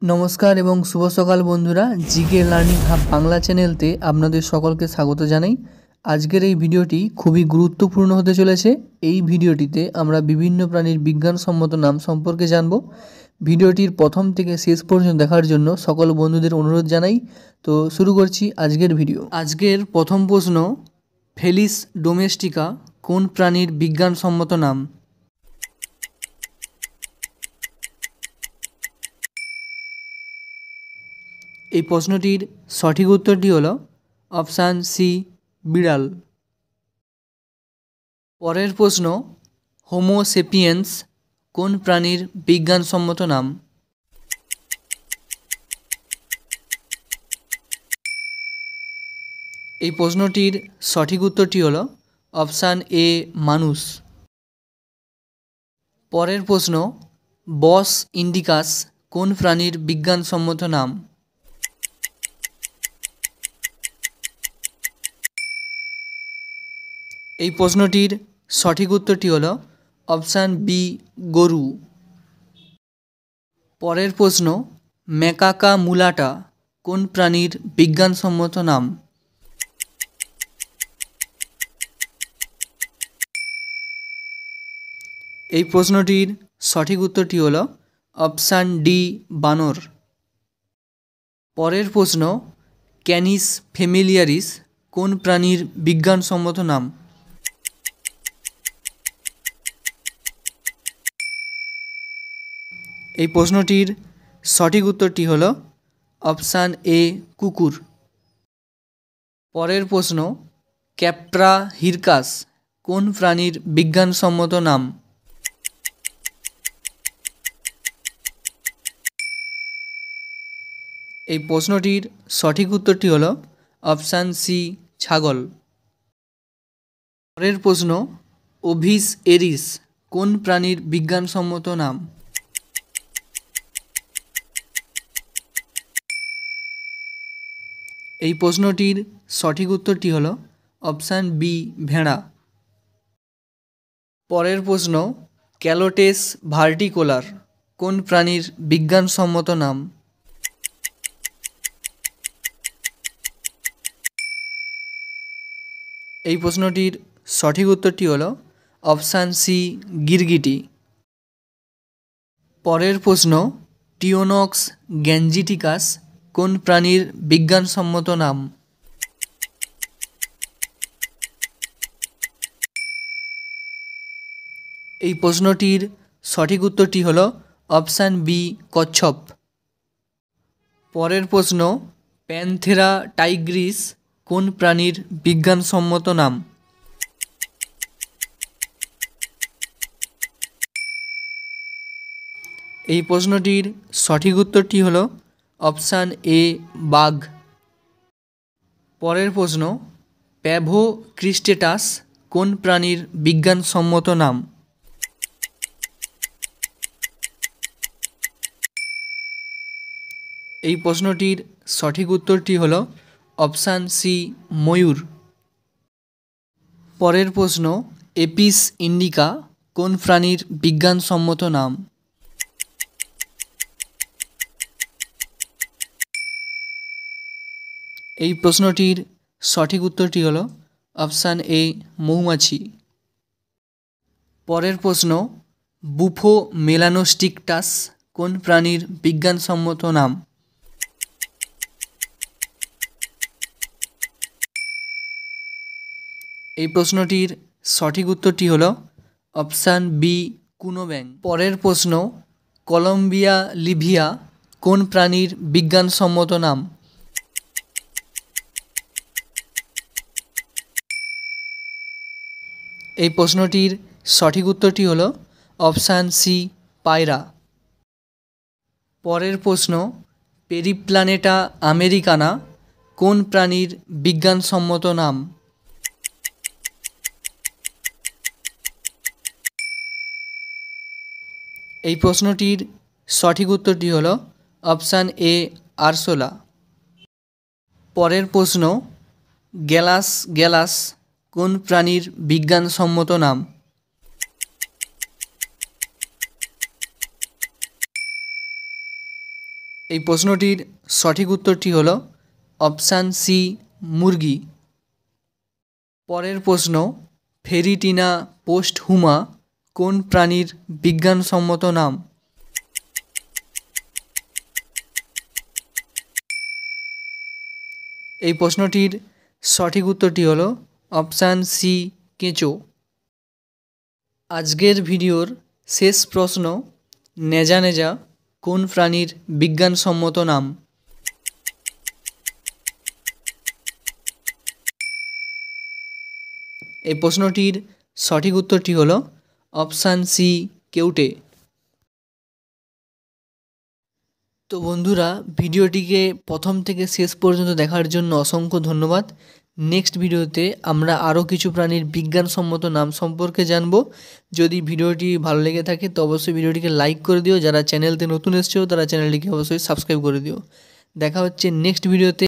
নমস্কার এবং শুভ সকাল বন্ধুরা, জিকে লার্নিং হাব বাংলা চ্যানেলতে আপনাদের সকলকে স্বাগত জানাই। আজকের এই ভিডিওটি খুবই গুরুত্বপূর্ণ হতে চলেছে। এই ভিডিওটিতে আমরা বিভিন্ন প্রাণীর বিজ্ঞানসম্মত নাম সম্পর্কে জানব। ভিডিওটির প্রথম থেকে শেষ পর্যন্ত দেখার জন্য সকল বন্ধুদের অনুরোধ জানাই। তো শুরু করছি আজকের ভিডিও। আজকের প্রথম প্রশ্ন, ফেলিস ডোমেস্টিকা কোন প্রাণীর বিজ্ঞানসম্মত নাম? এই প্রশ্নটির সঠিক উত্তরটি হলো অপশান সি, বিড়াল। পরের প্রশ্ন, হোমো সেপিয়েন্স কোন প্রাণীর বিজ্ঞানসম্মত নাম? এই প্রশ্নটির সঠিক উত্তরটি হলো অপশান এ, মানুষ। পরের প্রশ্ন, বস ইন্ডিকাস কোন প্রাণীর বিজ্ঞানসম্মত নাম? এই প্রশ্নটির সঠিক উত্তরটি হলো অপশান বি, গরু। পরের প্রশ্ন, ম্যাকাকা মুলাটা কোন প্রাণীর বিজ্ঞানসম্মত নাম? এই প্রশ্নটির সঠিক উত্তরটি হলো অপশান ডি, বানর। পরের প্রশ্ন, ক্যানিস ফ্যামিলিয়ারিস কোন প্রাণীর বিজ্ঞানসম্মত নাম? এই প্রশ্নটির সঠিক উত্তরটি হলো অপশান এ, কুকুর। পরের প্রশ্ন, ক্যাপ্রা হিরকাস কোন প্রাণীর বিজ্ঞানসম্মত নাম? এই প্রশ্নটির সঠিক উত্তরটি হলো অপশান সি, ছাগল। পরের প্রশ্ন, ওভিস এরিস কোন প্রাণীর বিজ্ঞানসম্মত নাম? এই প্রশ্নটির সঠিক উত্তরটি হলো অপশান বি, ভেড়া। পরের প্রশ্ন, ক্যালোটেস ভার্টিকোলার কোন প্রাণীর বিজ্ঞানসম্মত নাম? এই প্রশ্নটির সঠিক উত্তরটি হলো অপশান সি, গিরগিটি। পরের প্রশ্ন, টিওনক্স গ্যাঞ্জিটিকাস কোন প্রাণীর বিজ্ঞানসম্মত নাম? এই প্রশ্নটির সঠিক উত্তরটি হলো অপশান বি, কচ্ছপ। পরের প্রশ্ন, প্যানথেরা টাইগ্রিস কোন প্রাণীর বিজ্ঞানসম্মত নাম? এই প্রশ্নটির সঠিক উত্তরটি হলো অপশান এ, বাঘ। পরের প্রশ্ন, প্যাভো ক্রিস্টেটাস কোন প্রাণীর বিজ্ঞানসম্মত নাম? এই প্রশ্নটির সঠিক উত্তরটি হলো অপশান সি, ময়ূর। পরের প্রশ্ন, এপিস ইন্ডিকা কোন প্রাণীর বিজ্ঞানসম্মত নাম? এই প্রশ্নটির সঠিক উত্তরটি হলো অপশান এ, মৌমাছি। পরের প্রশ্ন, বুফো মেলানোস্টিকটাস কোন প্রাণীর বিজ্ঞানসম্মত নাম? এই প্রশ্নটির সঠিক উত্তরটি হলো অপশান বি, কুনো ব্যাং। পরের প্রশ্ন, কলম্বিয়া লিভিয়া কোন প্রাণীর বিজ্ঞানসম্মত নাম? এই প্রশ্নটির সঠিক উত্তরটি হলো অপশান সি, পায়রা। পরের প্রশ্ন, পেরিপ্ল্যানেটা আমেরিকানা কোন প্রাণীর বিজ্ঞানসম্মত নাম? এই প্রশ্নটির সঠিক উত্তরটি হলো অপশান এ, আরশোলা। পরের প্রশ্ন, গ্যালাস গ্যালাস কোন প্রাণীর বিজ্ঞানসম্মত নাম? এই প্রশ্নটির সঠিক উত্তরটি হলো অপশান সি মুরগি। পরের প্রশ্ন, ফেরিটিনা পোস্টহুমা কোন প্রাণীর বিজ্ঞানসম্মত নাম? এই প্রশ্নটির সঠিক উত্তরটি হলো অপশান সি কেঁচো। আজকের ভিডিওর শেষ প্রশ্ন, নেজা নেজা কোন প্রাণীর বিজ্ঞানসম্মত নাম? এই প্রশ্নটির সঠিক উত্তরটি হলো অপশান সি কেউটে। তো বন্ধুরা, ভিডিওটিকে প্রথম থেকে শেষ পর্যন্ত দেখার জন্য অসংখ্য ধন্যবাদ। নেক্সট ভিডিওতে আমরা আরও কিছু প্রাণীর বিজ্ঞানসম্মত নাম সম্পর্কে জানব। যদি ভিডিওটি ভালো লেগে থাকে তো অবশ্যই ভিডিওটিকে লাইক করে দিও, যারা চ্যানেলতে নতুন এসেছো তারা চ্যানেলটিকে অবশ্যই সাবস্ক্রাইব করে দিও। দেখা হচ্ছে নেক্সট ভিডিওতে।